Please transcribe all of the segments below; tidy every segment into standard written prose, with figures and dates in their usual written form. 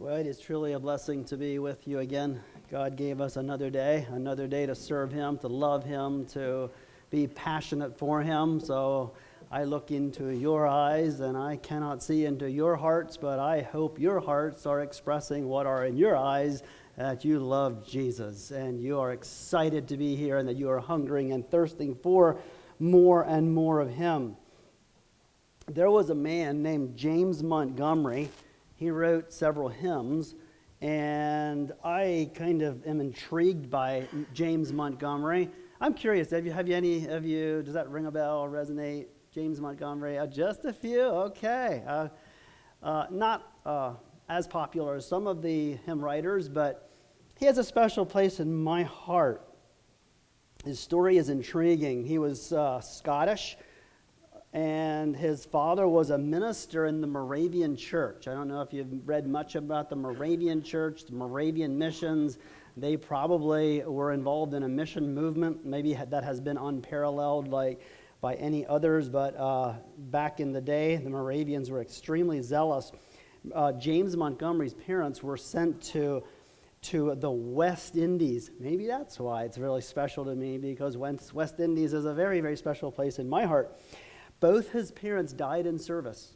Well, it is truly a blessing to be with you again. God gave us another day to serve Him, to love Him, to be passionate for Him. So I look into your eyes and I cannot see into your hearts, but I hope your hearts are expressing what are in your eyes, that you love Jesus and you are excited to be here and that you are hungering and thirsting for more and more of Him. There was a man named James Montgomery. He wrote several hymns, and I kind of am intrigued by James Montgomery. I'm curious, have you any of you, does that ring a bell, resonate? James Montgomery? Just a few? Okay. Not as popular as some of the hymn writers, but he has a special place in my heart. His story is intriguing. He was Scottish, and his father was a minister in the Moravian Church. I don't know if you've read much about the Moravian Church, the Moravian missions. They probably were involved in a mission movement, maybe that has been unparalleled by any others, but back in the day, the Moravians were extremely zealous. James Montgomery's parents were sent to the West Indies. Maybe that's why it's really special to me, because West Indies is a very, very special place in my heart. Both his parents died in service.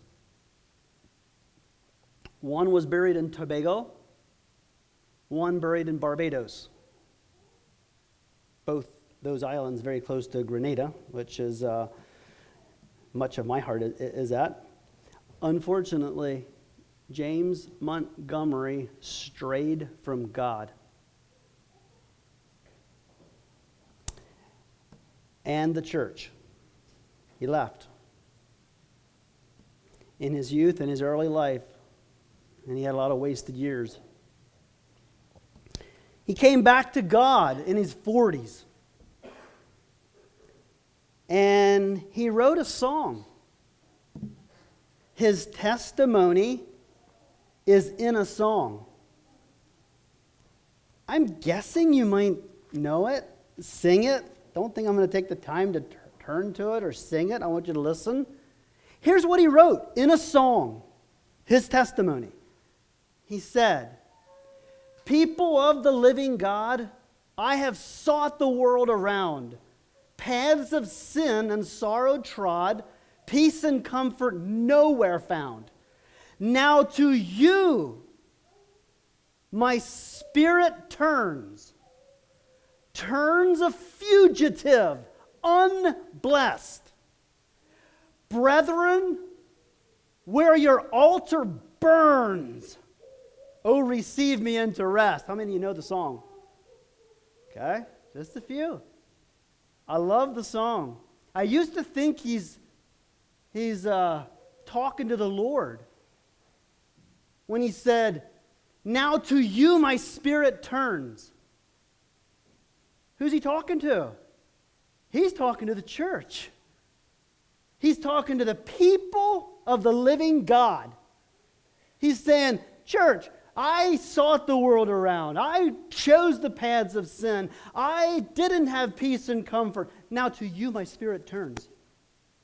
One was buried in Tobago, one buried in Barbados. Both those islands very close to Grenada, which is much of my heart is at. Unfortunately, James Montgomery strayed from God. And the church. He left. In his youth, in his early life, and he had a lot of wasted years. He came back to God in his 40s. And he wrote a song. His testimony is in a song. I'm guessing you might know it, sing it. Don't think I'm going to take the time to turn to it or sing it. I want you to listen. Here's what he wrote in a song, his testimony. He said, "People of the living God, I have sought the world around, paths of sin and sorrow trod, peace and comfort nowhere found. Now to you my spirit turns a fugitive, unblessed. Brethren, where your altar burns, oh, receive me into rest." How many of you know the song? Okay, just a few. I love the song. I used to think he's talking to the Lord when he said, "Now to you my spirit turns." Who's he talking to? He's talking to the church. He's talking to the people of the living God. He's saying, "Church, I sought the world around. I chose the paths of sin. I didn't have peace and comfort. Now to you my spirit turns."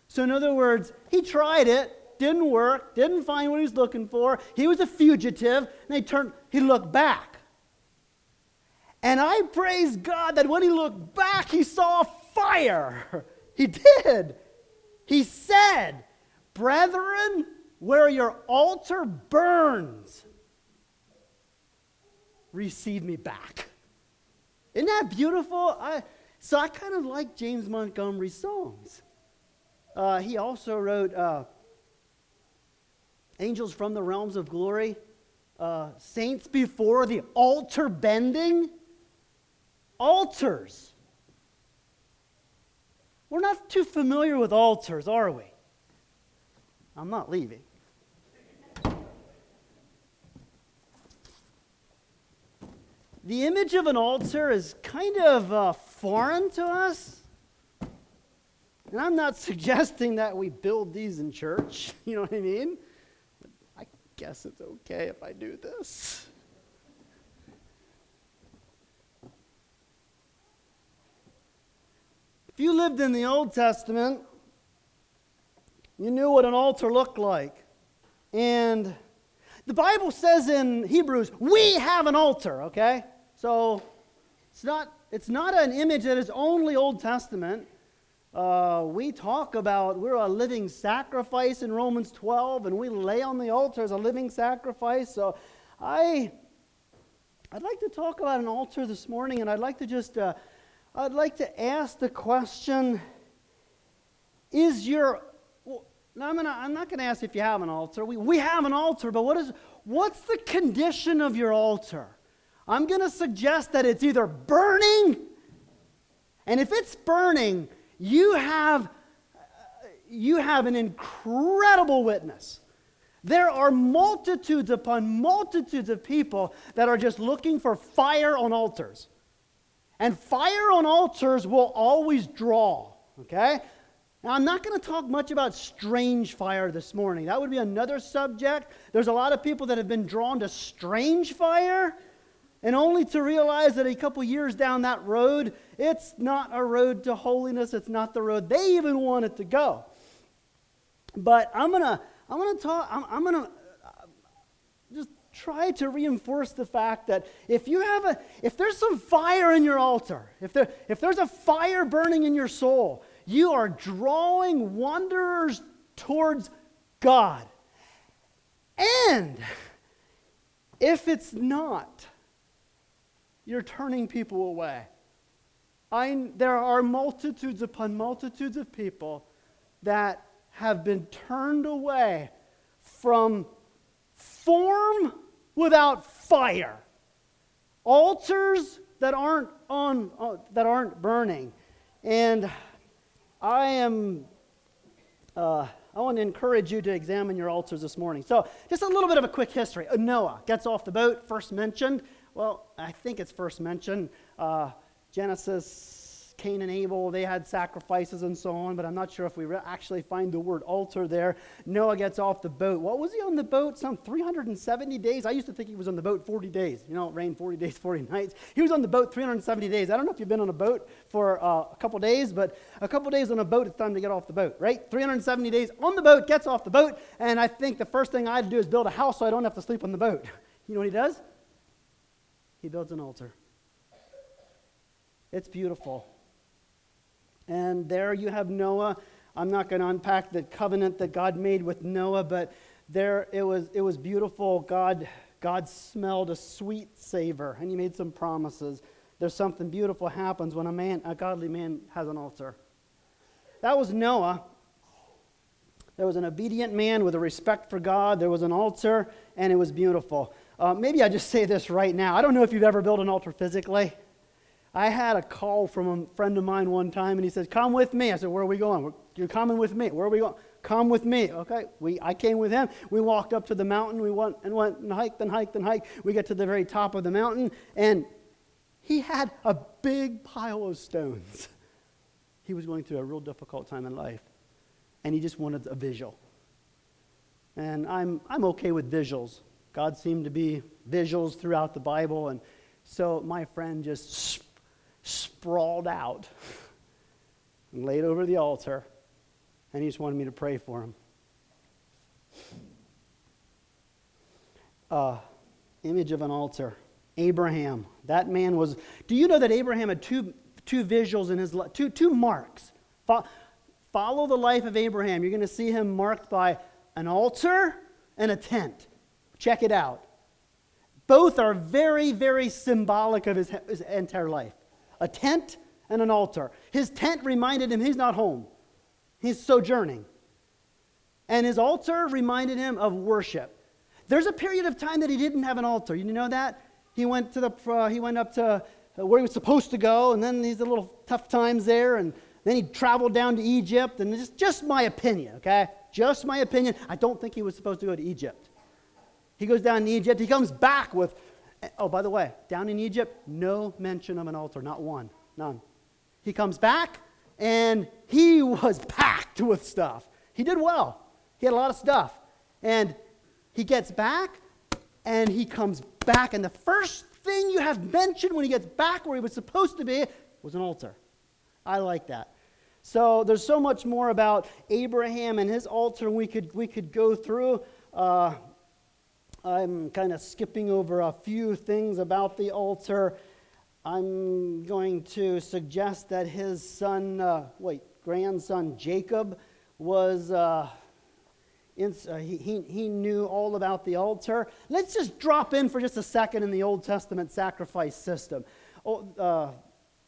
So in other words, he tried it, didn't work, didn't find what he was looking for. He was a fugitive, and he looked back. And I praise God that when he looked back, he saw fire. He did. He said, "Brethren, where your altar burns, receive me back." Isn't that beautiful? So I kind of like James Montgomery's songs. He also wrote "Angels from the Realms of Glory," "Saints Before the Altar Bending." Altars. We're not too familiar with altars, are we? I'm not leaving. The image of an altar is kind of foreign to us. And I'm not suggesting that we build these in church, you know what I mean? But I guess it's okay if I do this. If you lived in the Old Testament, you knew what an altar looked like. And the Bible says in Hebrews, we have an altar, okay? So it's not an image that is only Old Testament. We talk about we're a living sacrifice in Romans 12, and we lay on the altar as a living sacrifice. So I'd like to talk about an altar this morning, and I'd like to ask the question, I'm not going to ask if you have an altar. We have an altar, but what's the condition of your altar? I'm going to suggest that it's either burning, and if it's burning, you have an incredible witness. There are multitudes upon multitudes of people that are just looking for fire on altars. And fire on altars will always draw, okay? Now, I'm not going to talk much about strange fire this morning. That would be another subject. There's a lot of people that have been drawn to strange fire, and only to realize that a couple years down that road, it's not a road to holiness. It's not the road they even want it to go. But I'm gonna just try to reinforce the fact that if there's some fire in your altar, if there's a fire burning in your soul, you are drawing wanderers towards God. And if it's not, you're turning people away. There are multitudes upon multitudes of people that have been turned away from form without fire. Altars that aren't burning. And I want to encourage you to examine your altars this morning. So, just a little bit of a quick history. Noah gets off the boat, first mentioned. Well, I think it's first mentioned. Genesis, Cain and Abel, they had sacrifices and so on, but I'm not sure if we actually find the word altar there. Noah gets off the boat. What was he on the boat? Some 370 days? I used to think he was on the boat 40 days. You know, it rained 40 days, 40 nights. He was on the boat 370 days. I don't know if you've been on a boat for a couple days, but a couple days on a boat, it's time to get off the boat, right? 370 days on the boat, gets off the boat, and I think the first thing I had to do is build a house so I don't have to sleep on the boat. You know what he does? He builds an altar. It's beautiful. And there you have Noah. I'm not going to unpack the covenant that God made with Noah, but there it was beautiful. God smelled a sweet savor, and he made some promises. There's something beautiful happens when a godly man has an altar. That was Noah. There was an obedient man with a respect for God. There was an altar, and it was beautiful. Maybe I just say this right now. I don't know if you've ever built an altar physically. I had a call from a friend of mine one time, and he said, "Come with me." I said, "Where are we going?" "You're coming with me." "Where are we going?" "Come with me." Okay, I came with him. We walked up to the mountain. We went and hiked and hiked and hiked. We get to the very top of the mountain, and he had a big pile of stones. He was going through a real difficult time in life, and he just wanted a visual. And I'm okay with visuals. God seemed to be visuals throughout the Bible, and so my friend just sprawled out and laid over the altar, and he just wanted me to pray for him. Image of an altar. Abraham. That man was... Do you know that Abraham had two visuals in his life, two marks? Follow the life of Abraham. You're going to see him marked by an altar and a tent. Check it out. Both are very, very symbolic of his entire life. A tent and an altar. His tent reminded him he's not home. He's sojourning. And his altar reminded him of worship. There's a period of time that he didn't have an altar. You know that? He went up to where he was supposed to go, and then these little tough times there, and then he traveled down to Egypt, and it's just my opinion, okay? Just my opinion. I don't think he was supposed to go to Egypt. He goes down to Egypt. He comes back with, oh, by the way, down in Egypt, no mention of an altar, not one, none. He comes back, and he was packed with stuff. He did well. He had a lot of stuff. And he gets back, and he comes back, and the first thing you have mentioned when he gets back where he was supposed to be was an altar. I like that. So there's so much more about Abraham and his altar we could go through. I'm kind of skipping over a few things about the altar. I'm going to suggest that his grandson Jacob was, he knew all about the altar. Let's just drop in for just a second in the Old Testament sacrifice system.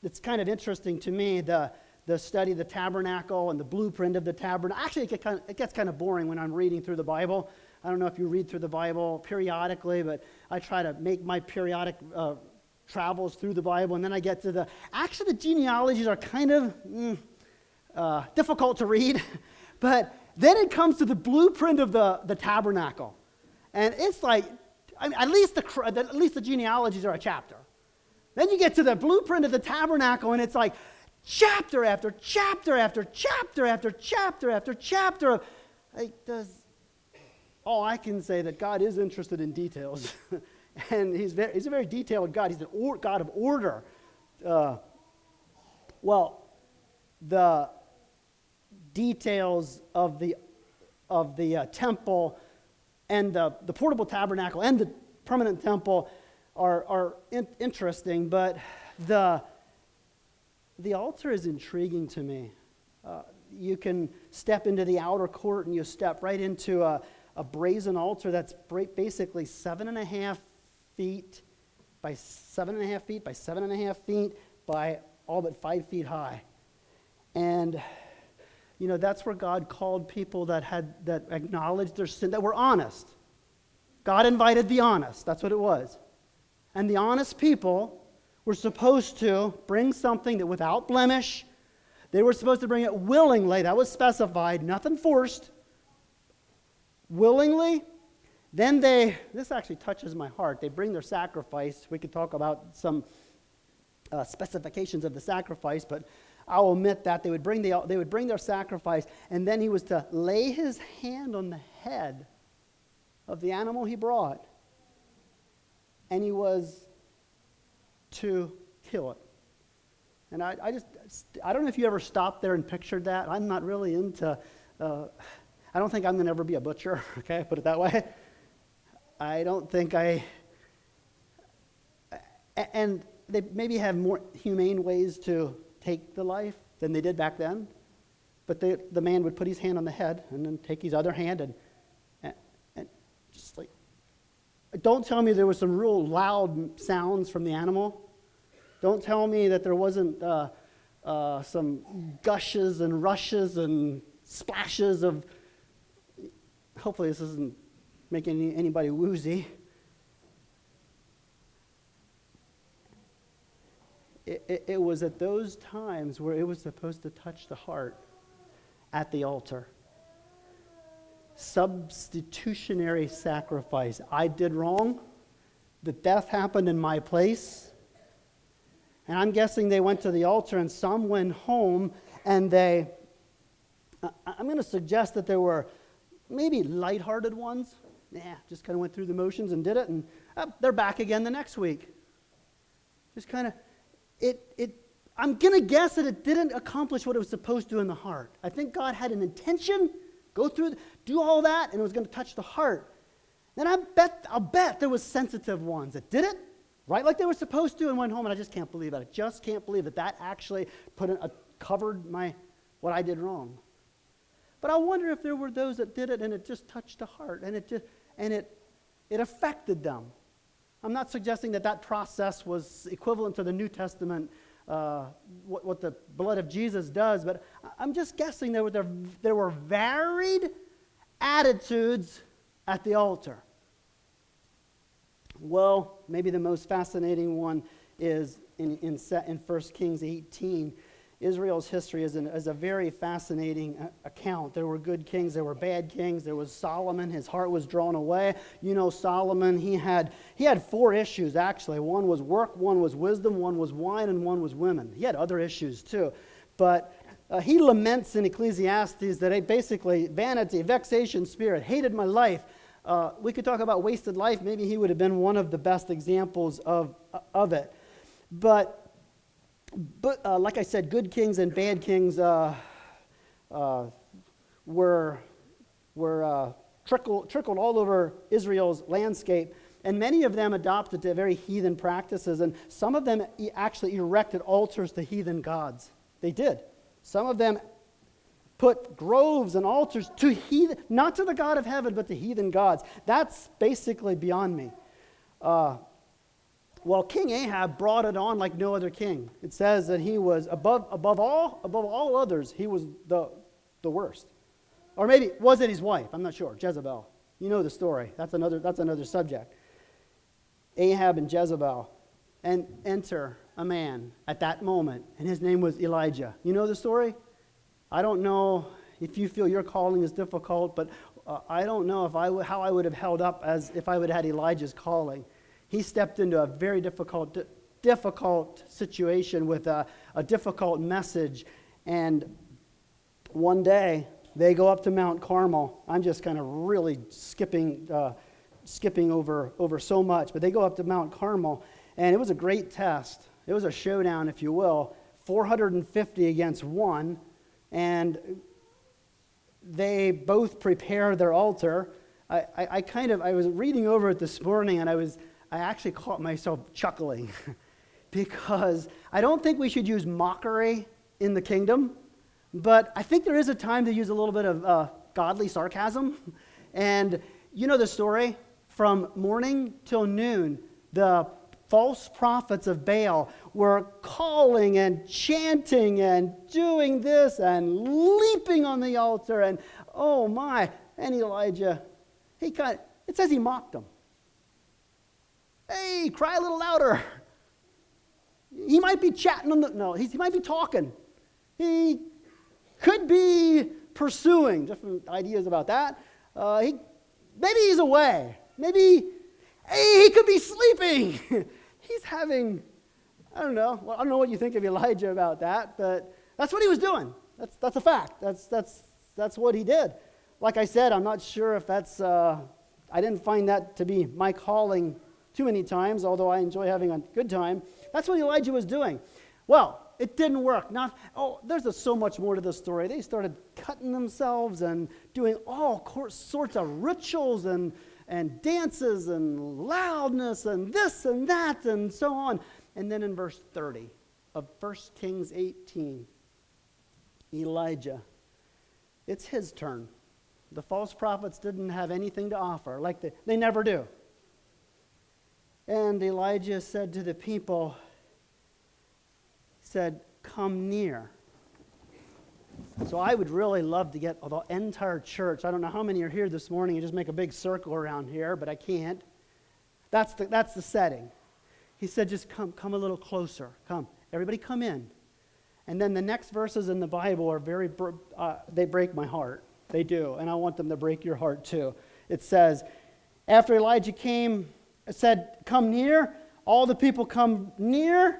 It's kind of interesting to me, the study of the tabernacle and the blueprint of the tabernacle. Actually, it gets kind of boring when I'm reading through the Bible. I don't know if you read through the Bible periodically, but I try to make my periodic travels through the Bible, and then I get to the genealogies are kind of difficult to read, but then it comes to the blueprint of the tabernacle, and it's like, I mean, at least the genealogies are a chapter. Then you get to the blueprint of the tabernacle, and it's like chapter after chapter after chapter after chapter after chapter of, I can say that God is interested in details. And he's a very detailed God. He's a God of order. The details of the temple and the portable tabernacle and the permanent temple are interesting, but the altar is intriguing to me. You can step into the outer court and you step right into a brazen altar that's basically 7.5 feet by 7.5 feet by 7.5 feet by all but 5 feet high. And that's where God called people that acknowledged their sin, that were honest. God invited the honest. That's what it was. And the honest people were supposed to bring something that without blemish. They were supposed to bring it willingly. That was specified, nothing forced. Willingly. Then this actually touches my heart. They bring their sacrifice. We could talk about some specifications of the sacrifice, but I'll omit that. They would bring their sacrifice, and then he was to lay his hand on the head of the animal he brought, and he was to kill it. And I don't know if you ever stopped there and pictured that. I'm not really into. I don't think I'm going to ever be a butcher. Okay, put it that way. I don't think and they maybe have more humane ways to take the life than they did back then. But the man would put his hand on the head and then take his other hand and just like, don't tell me there was some real loud sounds from the animal. Don't tell me that there wasn't some gushes and rushes and splashes of, hopefully this isn't making anybody woozy. It was at those times where it was supposed to touch the heart at the altar. Substitutionary sacrifice. I did wrong. The death happened in my place. And I'm guessing they went to the altar and some went home and I'm going to suggest that there were maybe lighthearted ones. Just kind of went through the motions and did it, and they're back again the next week. Just kind of, I'm going to guess that it didn't accomplish what it was supposed to in the heart. I think God had an intention, do all that, and it was going to touch the heart. Then I'll bet there was sensitive ones that did it right like they were supposed to and went home, and I just can't believe it. I just can't believe that actually covered what I did wrong. But I wonder if there were those that did it and it just touched the heart and it affected them. I'm not suggesting that process was equivalent to the New Testament, what the blood of Jesus does, but I'm just guessing there were varied attitudes at the altar. Well, maybe the most fascinating one is in 1 Kings 18. Israel's history is a very fascinating account. There were good kings, there were bad kings. There was Solomon. His heart was drawn away. Solomon, he had 4 issues, actually. One was work, one was wisdom, one was wine, and one was women. He had other issues, too. But he laments in Ecclesiastes that basically vanity, vexation, spirit, hated my life. We could talk about wasted life. Maybe he would have been one of the best examples of it. But like I said, good kings and bad kings were trickled all over Israel's landscape, and many of them adopted the very heathen practices, and some of them actually erected altars to heathen gods. They did. Some of them put groves and altars to heathen, not to the God of heaven, but to heathen gods. That's basically beyond me. Well, King Ahab brought it on like no other king. It says that he was above all others, he was the worst. Or maybe, was it his wife? I'm not sure. Jezebel. You know the story. That's another subject. Ahab and Jezebel. And enter a man at that moment, and his name was Elijah. You know the story? I don't know if you feel your calling is difficult, but I don't know how I would have held up as if I would have had Elijah's calling. He stepped into a very difficult situation with a difficult message, and one day they go up to Mount Carmel. I'm just kind of really skipping over so much, but they go up to Mount Carmel, and it was a great test. It was a showdown, if you will, 450 against 1, and they both prepare their altar. I was reading over it this morning, and I actually caught myself chuckling because I don't think we should use mockery in the kingdom, but I think there is a time to use a little bit of godly sarcasm. And you know the story, from morning till noon, the false prophets of Baal were calling and chanting and doing this and leaping on the altar, and oh my, and Elijah, it says he mocked them. Hey, cry a little louder. He might be chatting he might be talking. He could be pursuing. Different ideas about that. Maybe he's away. Maybe, hey, he could be sleeping. He's having, I don't know what you think of Elijah about that, but that's what he was doing. That's a fact. That's what he did. Like I said, I'm not sure if that's, I didn't find that to be my calling too many times, although I enjoy having a good time. That's what Elijah was doing. Well, it didn't work. There's so much more to this story. They started cutting themselves and doing all sorts of rituals and dances and loudness and this and that and so on. And then in verse 30 of 1 Kings 18, Elijah, it's his turn. The false prophets didn't have anything to offer, like they never do. And Elijah said to the people, come near. So I would really love to get the entire church. I don't know how many are here this morning and just make a big circle around here, but I can't. That's the setting. He said, just come a little closer. Come. Everybody come in. And then the next verses in the Bible are they break my heart. They do. And I want them to break your heart too. It says, after Elijah said, come near, all the people come near,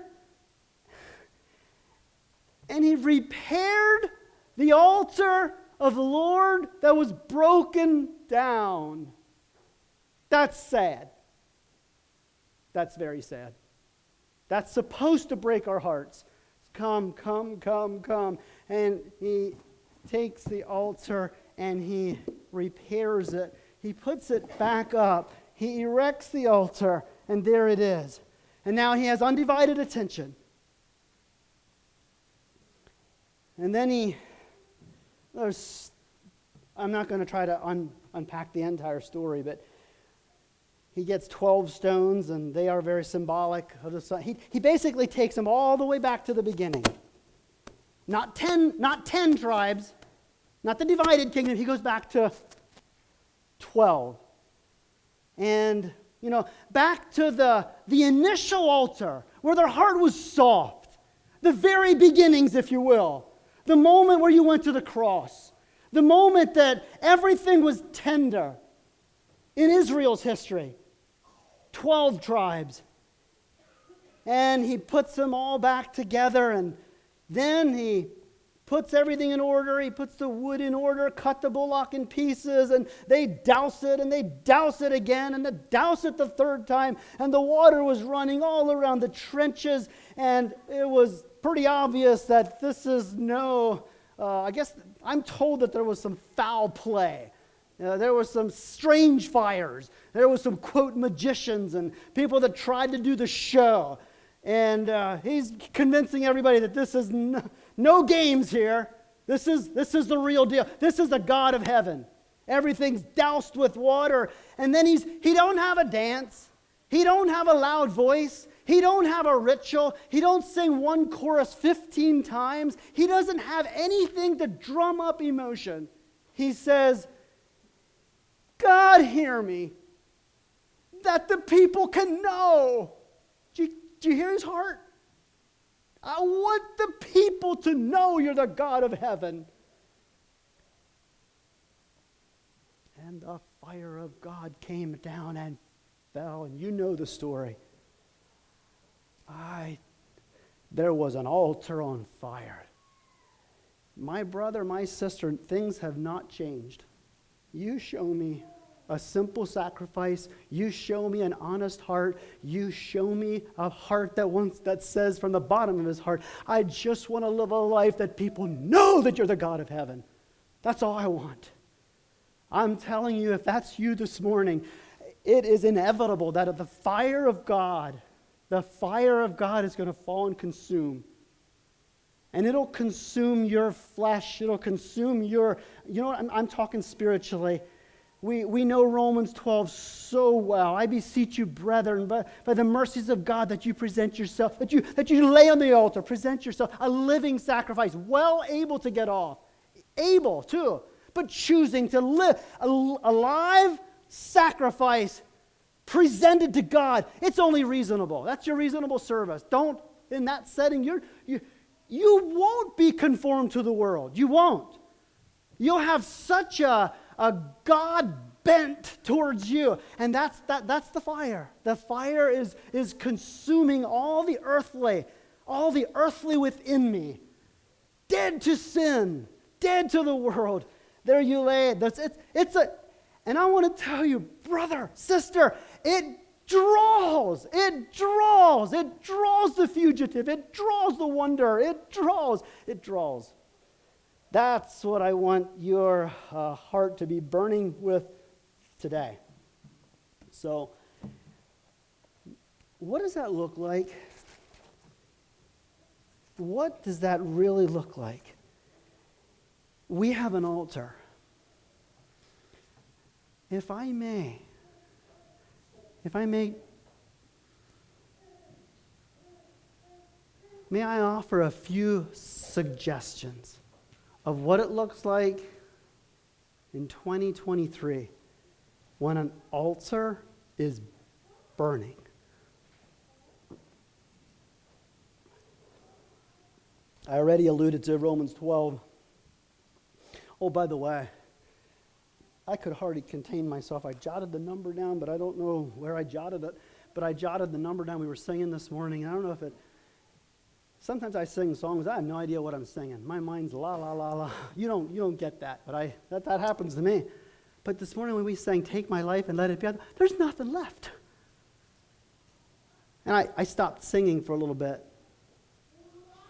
and he repaired the altar of the Lord that was broken down. That's sad. That's very sad. That's supposed to break our hearts. Come. And he takes the altar and he repairs it. He puts it back up. He erects the altar, and there it is. And now he has undivided attention. And then I'm not going to try to unpack the entire story, but he gets 12 stones, and they are very symbolic of the sun. He basically takes them all the way back to the beginning. Not 10 tribes, not the divided kingdom. He goes back to 12. And, back to the initial altar where their heart was soft. The very beginnings, if you will. The moment where you went to the cross. The moment that everything was tender. In Israel's history. 12 tribes. And he puts them all back together, and then he puts everything in order. He puts the wood in order, cut the bullock in pieces, and they douse it, and they douse it again, and they douse it the third time, and the water was running all around the trenches, and it was pretty obvious that this is I guess I'm told that there was some foul play. There were some strange fires. There were some, quote, magicians and people that tried to do the show. And he's convincing everybody that this is no games here. This is the real deal. This is the God of heaven. Everything's doused with water. And then he don't have a dance. He don't have a loud voice. He don't have a ritual. He don't sing one chorus 15 times. He doesn't have anything to drum up emotion. He says, God, hear me, that the people can know. Do you hear his heart? I want the people to know you're the God of heaven. And the fire of God came down and fell, and you know the story. There was an altar on fire. My brother, my sister, things have not changed. You show me a simple sacrifice. You show me an honest heart. You show me a heart that says from the bottom of his heart, I just want to live a life that people know that you're the God of heaven. That's all I want. I'm telling you, if that's you this morning, it is inevitable that the fire of God is going to fall and consume. And it'll consume your flesh. It'll consume your, I'm talking spiritually. We know Romans 12 so well. I beseech you, brethren, by the mercies of God, that you present yourself, that you lay on the altar, present yourself a living sacrifice, well able to get off. Able too, but choosing to live a live sacrifice presented to God. It's only reasonable. That's your reasonable service. Don't, in that setting, you won't be conformed to the world. You won't. You'll have such a God bent towards you. And that's the fire. The fire is consuming all the earthly within me. Dead to sin, dead to the world. There you lay it. And I want to tell you, brother, sister, it draws the fugitive, it draws the wanderer, it draws. That's what I want your heart to be burning with today. So, what does that look like? What does that really look like? We have an altar. If I may, may I offer a few suggestions of what it looks like in 2023 when an altar is burning. I already alluded to Romans 12. Oh, by the way, I could hardly contain myself. I jotted the number down, but I don't know where I jotted it. But I jotted the number down we were singing this morning. I don't know if it... Sometimes I sing songs, I have no idea what I'm singing. My mind's la, la, la, la. You don't get that, but that happens to me. But this morning when we sang, Take My Life and Let It Be, there's nothing left. And I stopped singing for a little bit.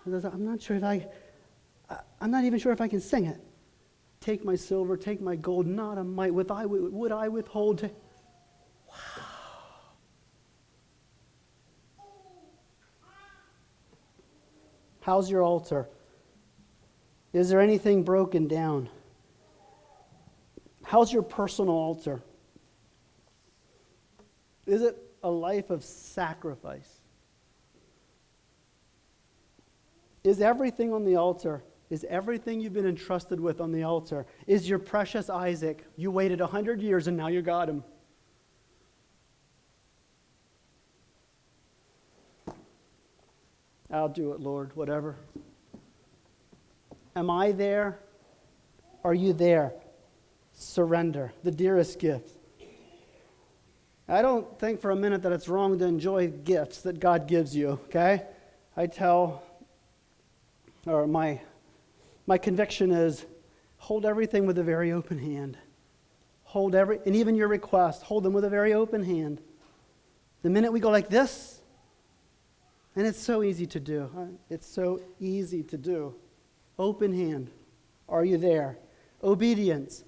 I'm not even sure if I can sing it. Take my silver, take my gold, not a mite would I withhold. Wow. How's your altar? Is there anything broken down? How's your personal altar? Is it a life of sacrifice? Is everything on the altar? Is everything you've been entrusted with on the altar? Is your precious Isaac? You waited 100 years and now you got him. I'll do it, Lord, whatever. Am I there? Are you there? Surrender, the dearest gift. I don't think for a minute that it's wrong to enjoy gifts that God gives you, okay? My conviction is, hold everything with a very open hand. And even your requests, hold them with a very open hand. The minute we go like this, and it's so easy to do. It's so easy to do. Open hand. Are you there? Obedience.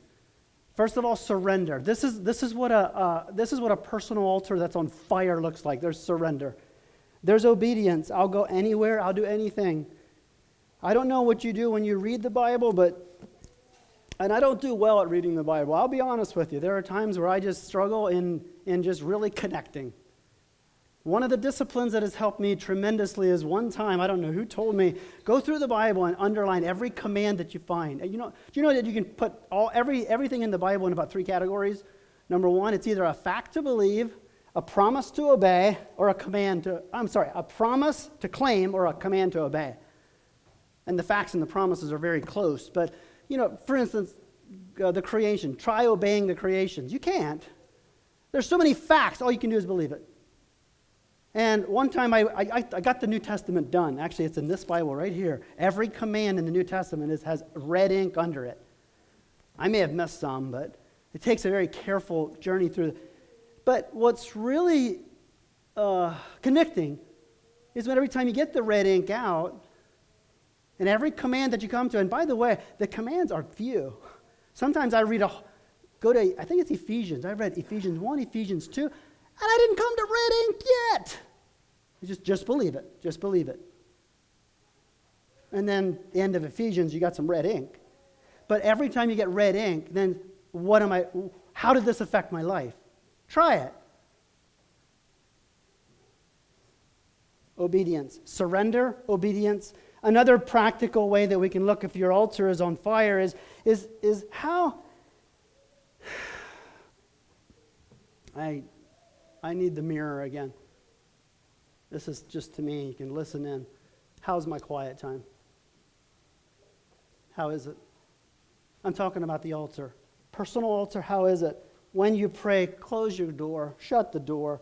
First of all, surrender. This is what a personal altar that's on fire looks like. There's surrender. There's obedience. I'll go anywhere. I'll do anything. I don't know what you do when you read the Bible, and I don't do well at reading the Bible. I'll be honest with you. There are times where I just struggle in just really connecting. One of the disciplines that has helped me tremendously is one time, I don't know who told me, go through the Bible and underline every command that you find. And do you know that you can put everything in the Bible in about 3 categories? Number 1, it's either a fact to believe, a promise to obey, or a promise to claim or a command to obey. And the facts and the promises are very close. But, for instance, the creation, try obeying the creations. You can't. There's so many facts, all you can do is believe it. And one time I got the New Testament done. Actually, it's in this Bible right here. Every command in the New Testament has red ink under it. I may have missed some, but it takes a very careful journey through. But what's really convicting is when every time you get the red ink out, and every command that you come to, and by the way, the commands are few. Sometimes I read I think it's Ephesians. I read Ephesians 1, Ephesians 2, and I didn't come to red ink yet. Just believe it. Just believe it. And then the end of Ephesians, you got some red ink. But every time you get red ink, then how did this affect my life? Try it. Obedience. Surrender, obedience. Another practical way that we can look if your altar is on fire is how I need the mirror again. This is just to me. You can listen in. How's my quiet time? How is it? I'm talking about the altar. Personal altar, how is it? When you pray, close your door. Shut the door.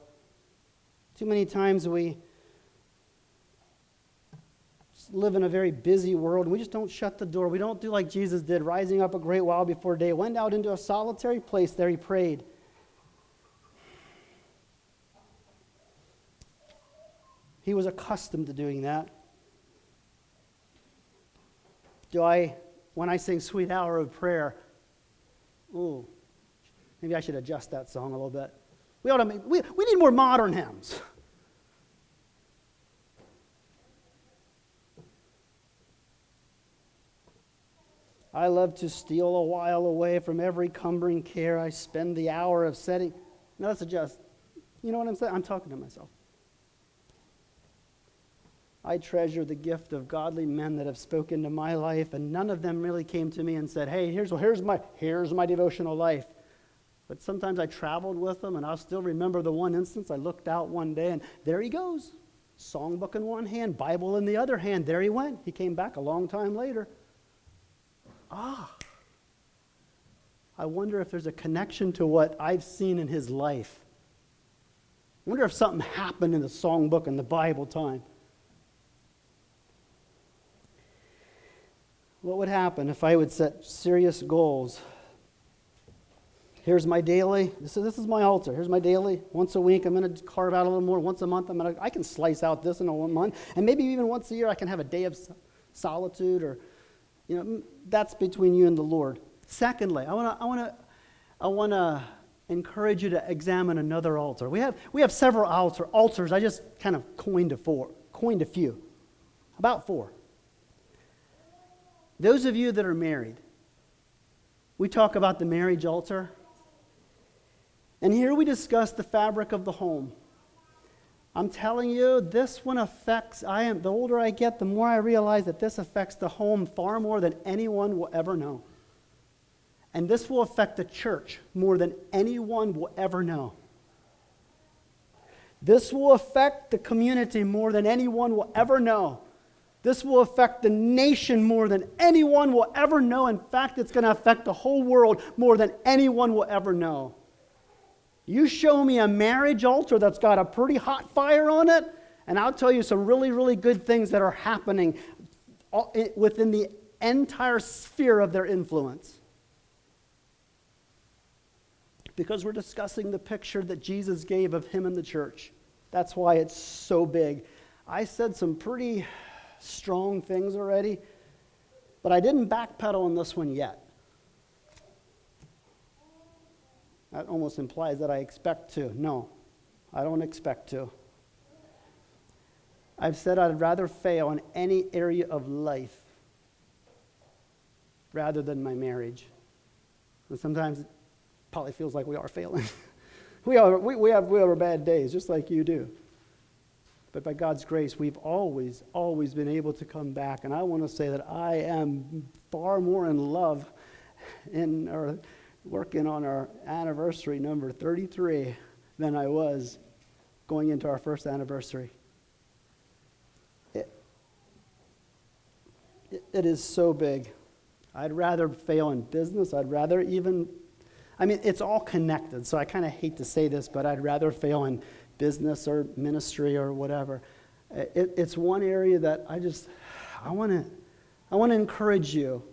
Too many times we live in a very busy world, and we just don't shut the door. We don't do like Jesus did, rising up a great while before day. Went out into a solitary place. There he prayed. He was accustomed to doing that. When I sing Sweet Hour of Prayer, maybe I should adjust that song a little bit. We need more modern hymns. I love to steal a while away from every cumbering care. I spend the hour of setting. Now let's adjust. You know what I'm saying? I'm talking to myself. I treasure the gift of godly men that have spoken to my life, and none of them really came to me and said, hey, here's my devotional life. But sometimes I traveled with them, and I'll still remember the one instance. I looked out one day, and there he goes. Songbook in one hand, Bible in the other hand. There he went. He came back a long time later. I wonder if there's a connection to what I've seen in his life. I wonder if something happened in the songbook and the Bible time. What would happen if I would set serious goals? Here's my daily. This is my altar. Here's my daily. Once a week, I'm going to carve out a little more. Once a month, I can slice out this in a 1 month. And maybe even once a year, I can have a day of solitude, or, that's between you and the Lord. Secondly, I want to encourage you to examine another altar. We have several altars. I just kind of coined a few, about 4. Those of you that are married, we talk about the marriage altar. And here we discuss the fabric of the home. I'm telling you, this one affects, the older I get, the more I realize that this affects the home far more than anyone will ever know. And this will affect the church more than anyone will ever know. This will affect the community more than anyone will ever know. This will affect the nation more than anyone will ever know. In fact, it's going to affect the whole world more than anyone will ever know. You show me a marriage altar that's got a pretty hot fire on it, and I'll tell you some really, really good things that are happening within the entire sphere of their influence. Because we're discussing the picture that Jesus gave of him and the church. That's why it's so big. I said some pretty strong things already, but I didn't backpedal on this one yet. That almost implies that I expect to. No, I don't expect to. I've said I'd rather fail in any area of life rather than my marriage. And sometimes it probably feels like we are failing. we have our bad days, just like you do. But by God's grace, we've always been able to come back. And I want to say that I am far more in love working on our anniversary number 33 than I was going into our first anniversary. It is so big. I'd rather fail in business. It's all connected, so I kind of hate to say this, but I'd rather fail in business or ministry or whatever. It's one area that I want to encourage you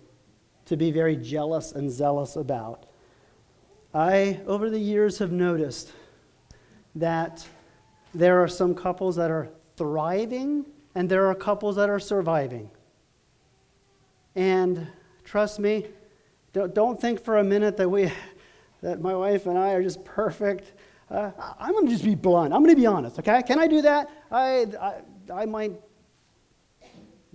to be very jealous and zealous about. I, over the years, have noticed that there are some couples that are thriving and there are couples that are surviving. And trust me, don't think for a minute that my wife and I are just perfect. I'm going to just be blunt. I'm going to be honest, okay? Can I do that? I might,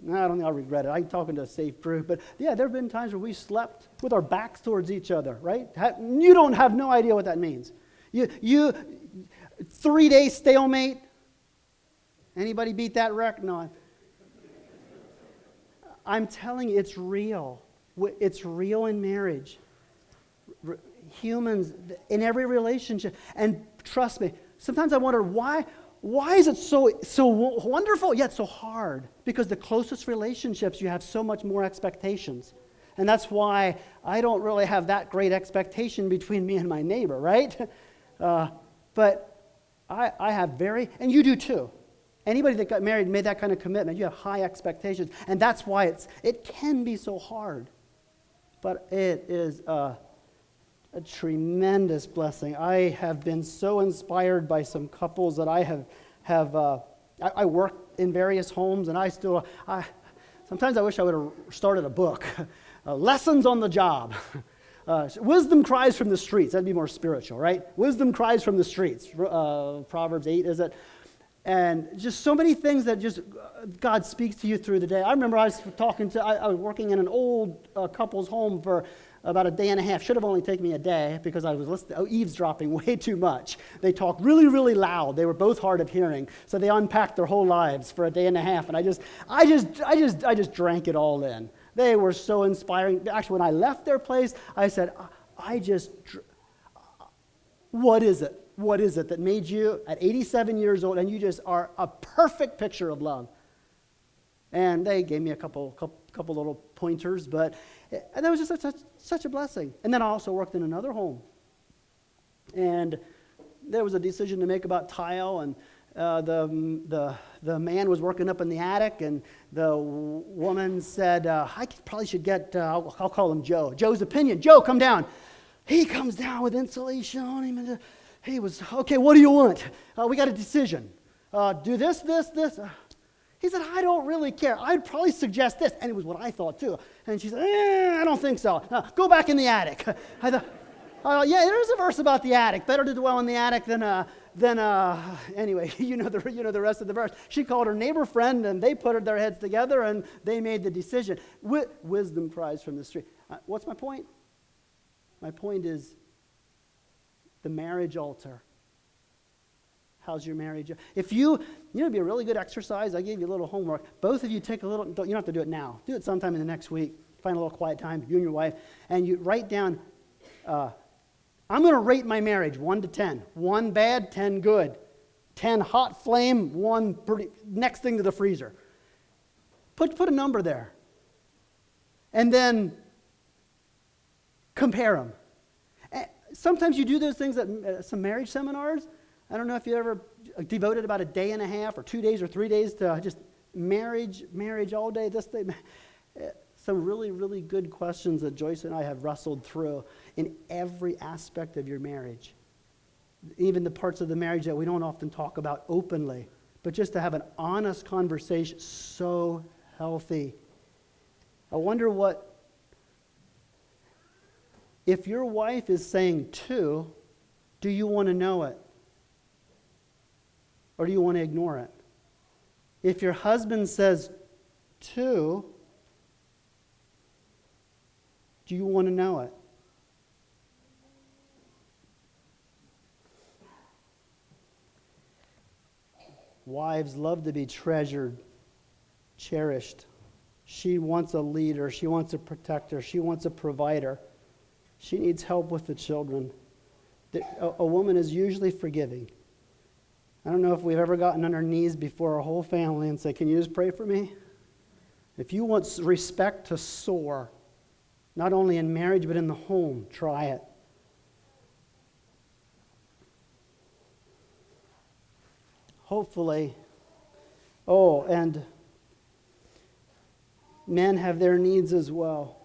I don't think I'll regret it. I'm talking to a safe group. But yeah, there have been times where we slept with our backs towards each other, right? You don't have no idea what that means. You 3-day stalemate. Anybody beat that wreck? No. I'm telling you, it's real. It's real in marriage. Humans, in every relationship. And trust me, sometimes I wonder why is it so wonderful yet so hard? Because the closest relationships, you have so much more expectations. And that's why I don't really have that great expectation between me and my neighbor, right? But I have and you do too. Anybody that got married and made that kind of commitment, you have high expectations. And that's why it can be so hard. But it is a tremendous blessing. I have been so inspired by some couples that I I work in various homes, and sometimes I wish I would have started a book, Lessons on the Job. Wisdom cries from the streets. That'd be more spiritual, right? Wisdom cries from the streets. Proverbs 8, is it? And just so many things that just God speaks to you through the day. I remember I was working in an old couple's home for about a day and a half. Should have only taken me a day because I was eavesdropping way too much. They talked really, really loud. They were both hard of hearing, so they unpacked their whole lives for a day and a half. And I just drank it all in. They were so inspiring. Actually, when I left their place, I said, what is it? What is it that made you at 87 years old and you just are a perfect picture of love? And they gave me a couple little pointers, but that was just such a blessing. And then I also worked in another home. And there was a decision to make about tile, and the man was working up in the attic, and the woman said, I probably should get, I'll call him Joe. Joe's opinion. Joe, come down. He comes down with insulation on him, and he was, okay, what do you want? We got a decision. Do this. He said, I don't really care. I'd probably suggest this. And it was what I thought too. And she said, I don't think so. Go back in the attic. I thought, yeah, there's a verse about the attic. Better to dwell in the attic than anyway, you know the rest of the verse. She called her neighbor friend, and they put their heads together, and they made the decision. Wisdom cries from the street. What's my point? My point is the marriage altar. How's your marriage? If it'd be a really good exercise. I gave you a little homework. Both of you take a little, you don't have to do it now. Do it sometime in the next week. Find a little quiet time, you and your wife, and you write down, I'm going to rate my marriage 1 to 10. 1 bad, 10 good. 10 hot flame, 1 pretty, next thing to the freezer. Put a number there. And then compare them. Sometimes you do those things at some marriage seminars. I don't know if you ever devoted about a day and a half or 2 days or 3 days to just marriage all day, this day. Some really, really good questions that Joyce and I have wrestled through in every aspect of your marriage. Even the parts of the marriage that we don't often talk about openly. But just to have an honest conversation, so healthy. I wonder if your wife is saying 2, Do you want to know it? Or do you want to ignore it? If your husband says 2, do you want to know it? Wives love to be treasured, cherished. She wants a leader. She wants a protector. She wants a provider. She needs help with the children. A woman is usually forgiving. I don't know if we've ever gotten on our knees before our whole family and said, "Can you just pray for me?" If you want respect to soar, not only in marriage but in the home, try it. Hopefully. Oh, and men have their needs as well.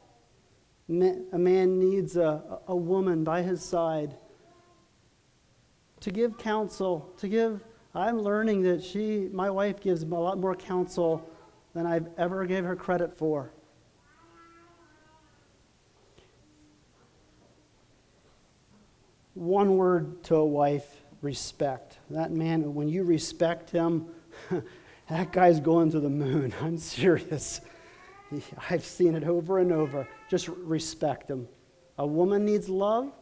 A man needs a woman by his side to give counsel, I'm learning that my wife gives a lot more counsel than I've ever gave her credit for. One word to a wife: respect. That man, when you respect him, that guy's going to the moon. I'm serious. I've seen it over and over. Just respect him. A woman needs love.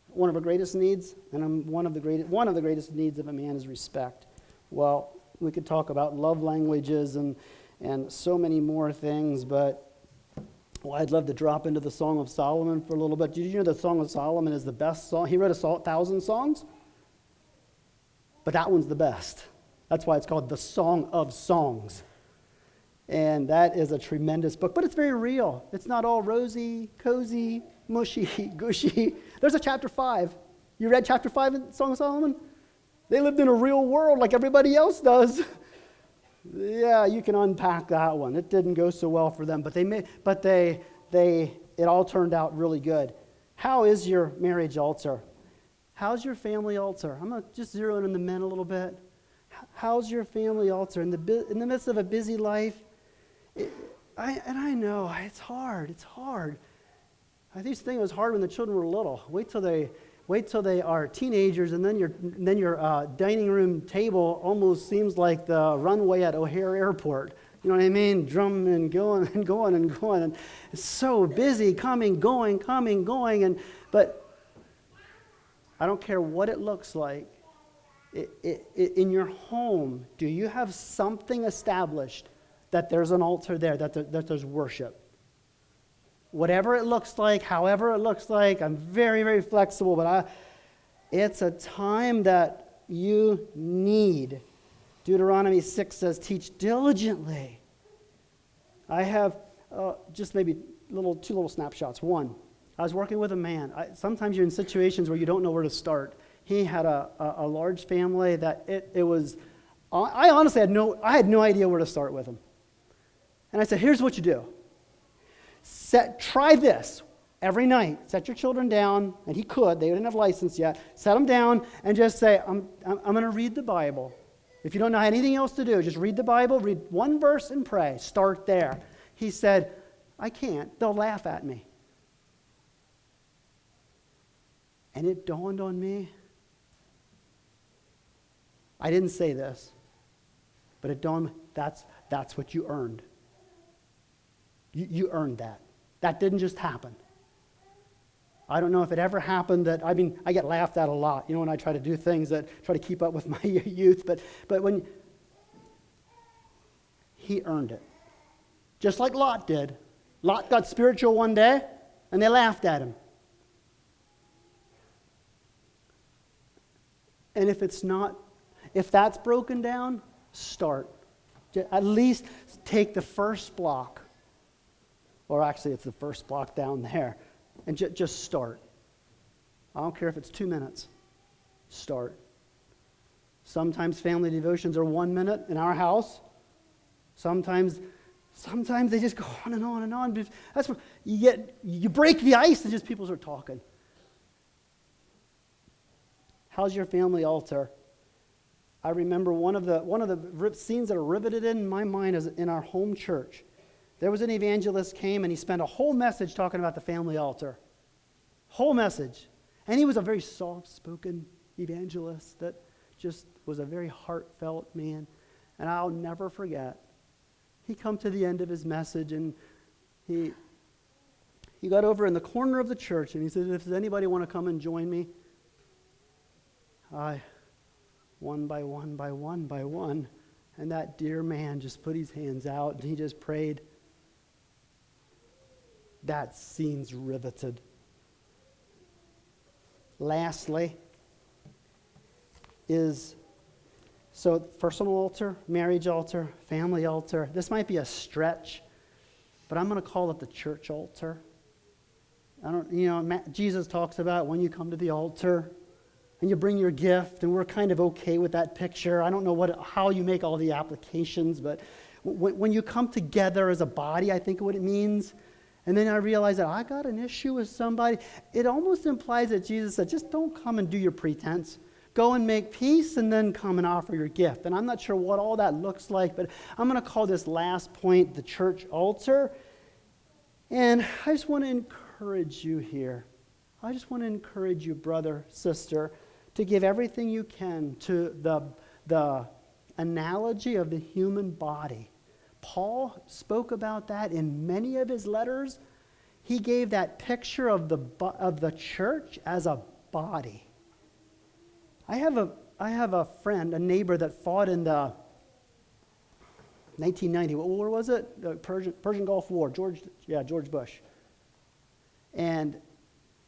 One of her greatest needs, and one of the greatest needs of a man is respect. Well, we could talk about love languages and so many more things, but I'd love to drop into the Song of Solomon for a little bit. Did you know the Song of Solomon is the best song? He wrote 1,000 songs, but that one's the best. That's why it's called the Song of Songs. And that is a tremendous book, but it's very real. It's not all rosy, cozy, mushy, gushy. There's a chapter 5. You read chapter 5 in Song of Solomon? They lived in a real world like everybody else does. Yeah, you can unpack that one. It didn't go so well for them, but it all turned out really good. How is your marriage altar? How's your family altar? I'm going to just zero in on the men a little bit. How's your family altar? In the midst of a busy life, I know, it's hard. It's hard. I used to think it was hard when the children were little. Wait till they are teenagers, and then your dining room table almost seems like the runway at O'Hare Airport. You know what I mean? Drumming and going and going and going. And it's so busy, coming, going, but I don't care what it looks like. In your home, do you have something established that there's an altar there, that there's worship? Whatever it looks like, however it looks like, I'm very, very flexible, but it's a time that you need. Deuteronomy 6 says, teach diligently. I have just maybe two little snapshots. One, I was working with a man. Sometimes you're in situations where you don't know where to start. He had a large family that it was, I honestly had no idea where to start with him. And I said, here's what you do. Try this every night. Set your children down, and he could. They didn't have license yet. Set them down and just say, I'm going to read the Bible. If you don't know anything else to do, just read the Bible, read one verse and pray. Start there. He said, I can't. They'll laugh at me. And it dawned on me. I didn't say this, but it dawned on me, that's what you earned. You earned that. That didn't just happen. I don't know if it ever happened I get laughed at a lot, when I try to do things that try to keep up with my youth, but when he earned it. Just like Lot did. Lot got spiritual one day, and they laughed at him. And if that's broken down, start. At least take the first block. Or actually, it's the first block down there. And just start. I don't care if it's 2 minutes. Start. Sometimes family devotions are 1 minute in our house. Sometimes they just go on and on and on. That's where you break the ice and just people start talking. How's your family altar? I remember one of the scenes that are riveted in my mind is in our home church. There was an evangelist came and he spent a whole message talking about the family altar. Whole message. And he was a very soft-spoken evangelist that just was a very heartfelt man. And I'll never forget, he come to the end of his message, and he got over in the corner of the church, and he said, "Does anybody want to come and join me?" One by one, and that dear man just put his hands out, and he just prayed. That scene's riveted. Lastly is, so personal altar, marriage altar, family altar. This might be a stretch, but I'm going to call it the church altar. Jesus talks about when you come to the altar and you bring your gift, and we're kind of okay with that picture. I don't know how you make all the applications, but when you come together as a body, I think what it means. And then I realized that I got an issue with somebody. It almost implies that Jesus said, just don't come and do your pretense. Go and make peace and then come and offer your gift. And I'm not sure what all that looks like, but I'm going to call this last point the church altar. And I just want to encourage you here. I just want to encourage you, brother, sister, to give everything you can to the analogy of the human body. Paul spoke about that in many of his letters. He gave that picture of the church as a body. I have a friend, a neighbor that fought in the 1990. What war was it? The Persian Gulf War. George Bush. And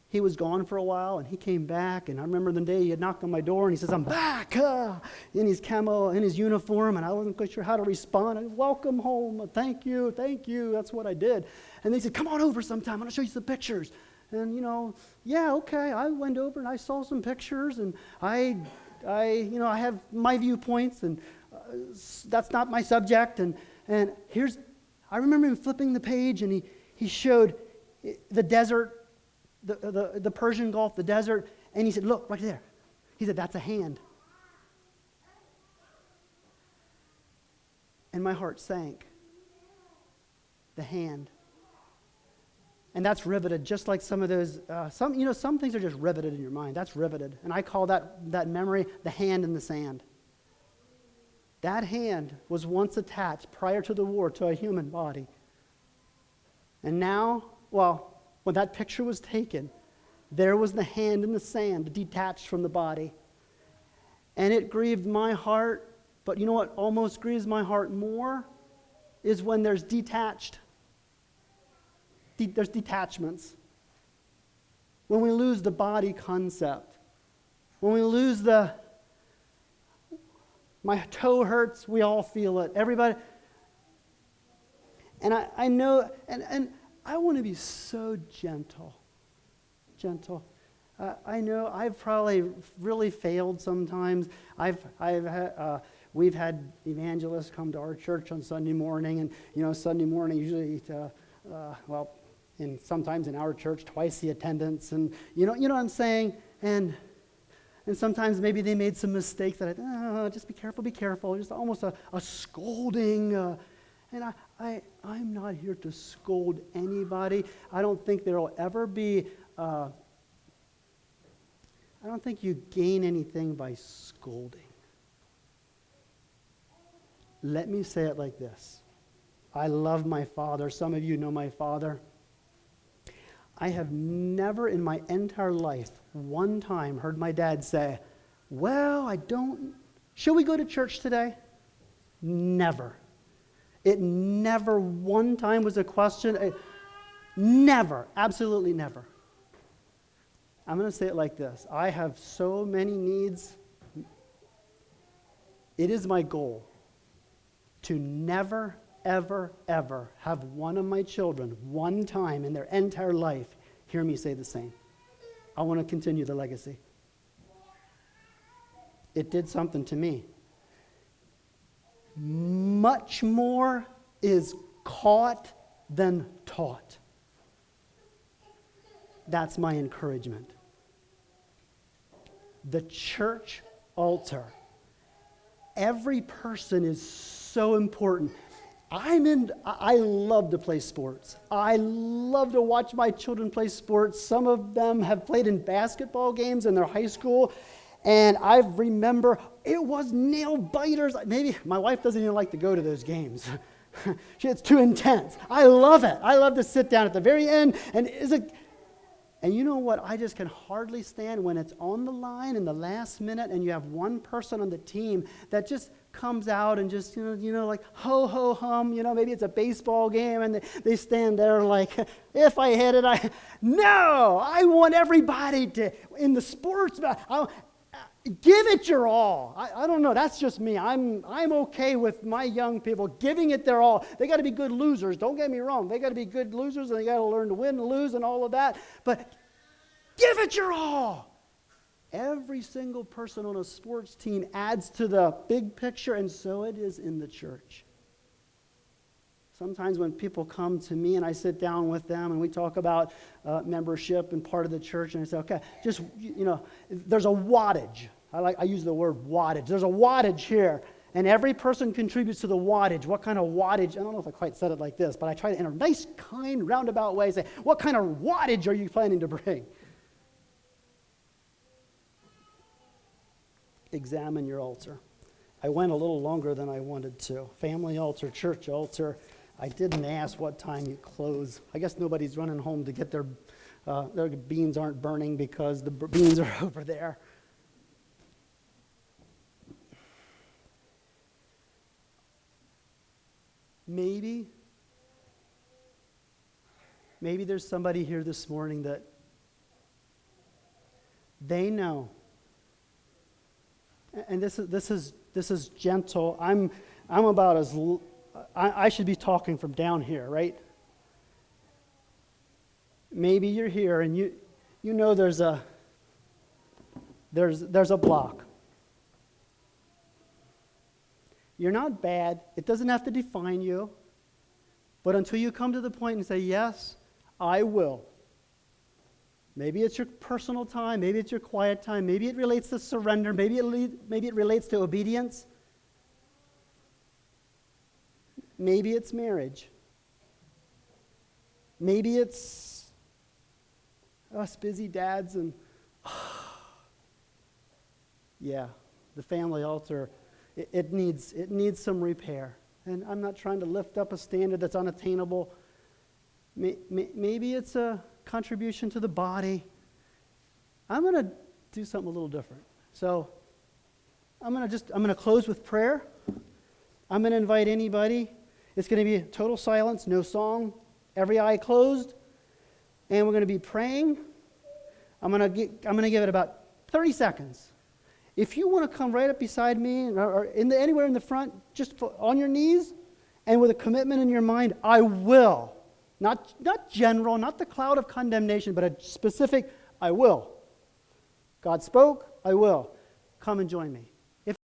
he was gone for a while, and he came back, and I remember the day he had knocked on my door, and he says, "I'm back," in his camo, in his uniform, and I wasn't quite sure how to respond. I said, "Welcome home, thank you, that's what I did." And they said, "Come on over sometime, I'm going to show you some pictures." And, yeah, okay, I went over, and I saw some pictures, and I have my viewpoints, and that's not my subject, and I remember him flipping the page, and he showed the desert, the Persian Gulf, the desert, and he said, "Look, right there." He said, "That's a hand." And my heart sank. The hand. And that's riveted, just like some of those, some things are just riveted in your mind. That's riveted. And I call that memory the hand in the sand. That hand was once attached, prior to the war, to a human body. And now, when that picture was taken, there was the hand in the sand, detached from the body. And it grieved my heart, but you know what almost grieves my heart more? Is when there's detachments. When we lose the body concept. When we lose my toe hurts, we all feel it. Everybody. And I know, and I want to be so gentle. I know I've probably really failed sometimes. We've had evangelists come to our church on Sunday morning, and Sunday morning usually, and sometimes in our church twice the attendance, and you know what I'm saying, and sometimes maybe they made some mistakes that just be careful, just almost a scolding. And I'm not here to scold anybody. I don't think there will ever be, I don't think you gain anything by scolding. Let me say it like this. I love my father. Some of you know my father. I have never in my entire life one time heard my dad say, should we go to church today? Never. It never one time was a question. Never, absolutely never. I'm going to say it like this. I have so many needs. It is my goal to never, ever, ever have one of my children one time in their entire life hear me say the same. I want to continue the legacy. It did something to me. Much more is caught than taught. That's my encouragement. The church altar. Every person is so important. I love to play sports. I love to watch my children play sports. Some of them have played in basketball games in their high school. And I remember it was nail biters. Maybe my wife doesn't even like to go to those games. It's too intense. I love it. I love to sit down at the very end. And you know what? I just can hardly stand when it's on the line in the last minute and you have one person on the team that just comes out and just, like ho, ho, hum. Maybe it's a baseball game and they stand there like, if I hit it, No! I want everybody to, in the sports, give it your all. I don't know. That's just me. I'm okay with my young people giving it their all. They got to be good losers. Don't get me wrong. They got to be good losers, and they got to learn to win and lose and all of that. But give it your all. Every single person on a sports team adds to the big picture, and so it is in the church. Sometimes when people come to me and I sit down with them and we talk about membership and part of the church, and I say, okay, just, there's a wattage. I use the word wattage. There's a wattage here, and every person contributes to the wattage. What kind of wattage? I don't know if I quite said it like this, but I try to, in a nice, kind, roundabout way, say, what kind of wattage are you planning to bring? Examine your altar. I went a little longer than I wanted to. Family altar, church altar. I didn't ask what time you close. I guess nobody's running home to get their beans aren't burning because the beans are over there. Maybe there's somebody here this morning that they know. And this is gentle. I'm about as I should be talking from down here, right? Maybe you're here and you know there's a block. You're not bad. It doesn't have to define you. But until you come to the point and say, yes, I will. Maybe it's your personal time. Maybe it's your quiet time. Maybe it relates to surrender. Maybe it relates to obedience. Maybe it's marriage. Maybe it's us busy dads and, yeah, the family altar, it needs some repair. And I'm not trying to lift up a standard that's unattainable. Maybe it's a contribution to the body. I'm going to do something a little different. So I'm going to close with prayer. I'm going to invite anybody. It's going to be total silence, no song, every eye closed, and we're going to be praying. I'm going to give it about 30 seconds. If you want to come right up beside me or anywhere in the front, just on your knees and with a commitment in your mind, I will. Not general, not the cloud of condemnation, but a specific, I will. God spoke, I will. Come and join me.